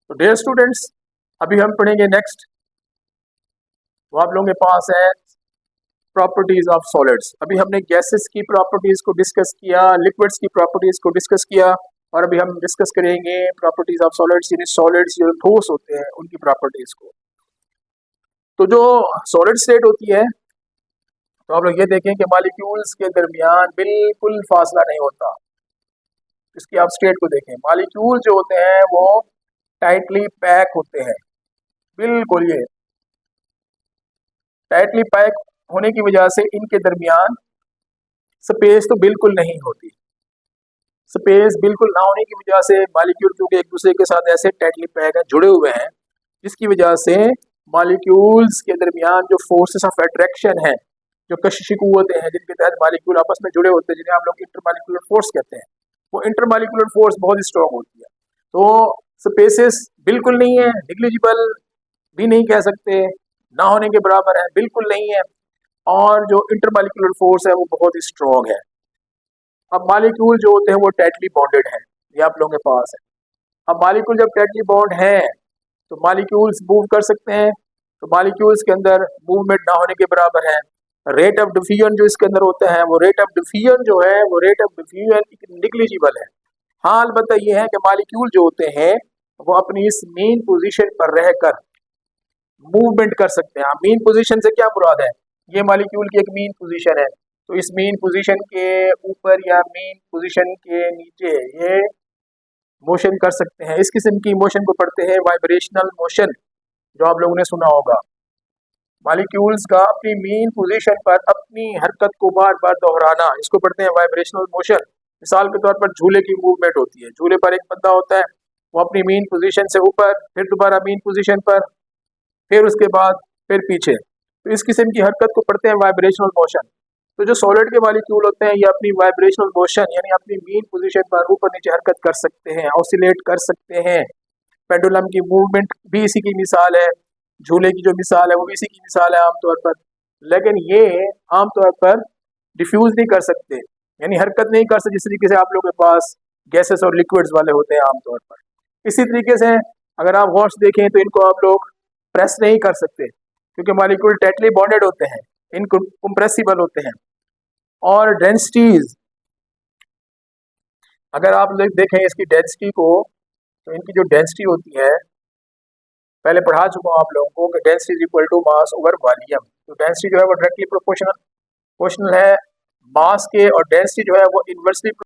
तो dear students, अभी हम पढ़ेंगे नेक्स्ट। वो आप लोगों के पास है प्रॉपर्टीज ऑफ सॉलिड्स। अभी हमने गैसेस की प्रॉपर्टीज को डिस्कस किया, लिक्विड्स की प्रॉपर्टीज को डिस्कस किया, और अभी हम डिस्कस करेंगे प्रॉपर्टीज ऑफ सॉलिड्स, यानी सॉलिड्स जो ठोस होते हैं उनकी प्रॉपर्टीज को। तो जो सॉलिड स्टेट होती है, तो आप लोग ये देखें कि मॉलिक्यूल्स के दरमियान बिल्कुल फासला नहीं होता। इसकी आप स्टेट को देखें, मॉलिक्यूल जो होते हैं वो टाइटली पैक होते हैं, बिल्कुल ये टाइटली पैक होने की वजह से इनके दरमियान स्पेस तो बिल्कुल नहीं होती। स्पेस बिल्कुल ना होने की वजह से मॉलिक्यूल क्योंकि एक दूसरे के साथ ऐसे टाइटली पैक है, जुड़े हुए हैं, जिसकी वजह से मॉलिक्यूल्स के दरमियान जो फोर्सेस ऑफ अट्रैक्शन है, जो कशिशी कुव्वतें हैं जिनके तहत मॉलिक्यूल आपस में जुड़े होते हैं, जिन्हें आप लोग इंटरमॉलिक्यूलर फोर्स कहते हैं, वो इंटरमॉलिक्यूलर फोर्स बहुत स्ट्रॉन्ग होती है। तो स्पेसेस बिल्कुल नहीं है, निग्लिजिबल भी नहीं कह सकते, ना होने के बराबर है, बिल्कुल नहीं है, और जो इंटरमॉलिक्यूलर फोर्स है वो बहुत ही स्ट्रॉन्ग है। अब मॉलिक्यूल जो होते हैं वो टाइटली बॉन्डेड है, ये आप लोगों के पास है। अब मॉलिक्यूल जब टाइटली बॉन्ड है तो मॉलिक्यूल्स मूव कर सकते हैं, तो मॉलिक्यूल्स के अंदर मूवमेंट ना होने के बराबर है। रेट ऑफ डिफ्यूजन जो इसके अंदर होता है, वो रेट ऑफ डिफ्यूजन जो है वो रेट ऑफ डिफ्यूजन निग्लिजिबल है। हाँ, अलबत्ता ये है कि मॉलिक्यूल जो होते हैं वो अपनी इस मेन पोजीशन पर रहकर मूवमेंट कर सकते हैं। मेन पोजीशन से क्या मुराद है, ये मॉलिक्यूल की एक मेन पोजीशन है, तो इस मेन पोजीशन के ऊपर या मेन पोजीशन के नीचे ये मोशन कर सकते हैं। इस किस्म की मोशन को पढ़ते हैं वाइब्रेशनल मोशन, जो आप लोगों ने सुना होगा। मॉलिक्यूल्स का अपनी मेन पोजीशन पर अपनी हरकत को बार बार दोहराना, इसको पढ़ते हैं वाइब्रेशनल मोशन। मिसाल के तौर पर झूले की मूवमेंट होती है, झूले पर एक बंदा होता है, वो अपनी मेन पोजीशन से ऊपर, फिर दोबारा मेन पोजीशन पर, फिर उसके बाद फिर पीछे, तो इस किस्म की हरकत को पढ़ते हैं वाइब्रेशनल मोशन। तो जो सॉलिड के मॉलिक्यूल होते हैं ये अपनी वाइब्रेशनल मोशन यानी अपनी मेन पोजीशन पर ऊपर नीचे हरकत कर सकते हैं, ऑसिलेट कर सकते हैं। पेंडुलम की मूवमेंट भी इसी की मिसाल है, झूले की जो मिसाल है वो भी इसी की मिसाल है आमतौर पर। लेकिन ये आमतौर पर डिफ्यूज नहीं कर सकते, यानी हरकत नहीं कर सकते जिस तरीके से आप लोगों के पास गैसेस और लिक्विड्स वाले होते हैं आमतौर पर। इसी तरीके से अगर आप गौर से देखें तो इनको आप लोग प्रेस नहीं कर सकते, क्योंकि मॉलिक्यूल टाइटली बॉन्डेड होते हैं, इनकम्प्रेसिबल होते हैं। और डेंसिटीज, अगर आप लोग देखें इसकी डेंसिटी को, तो इनकी जो डेंसिटी होती है, पहले पढ़ा चुका हूँ आप लोगों को कि density is equal to mass over volume. तो डेंसिटी जो है वो डायरेक्टली प्रोपोर्शनल है मास के, और डेंसिटी जो है वो इनवर्सली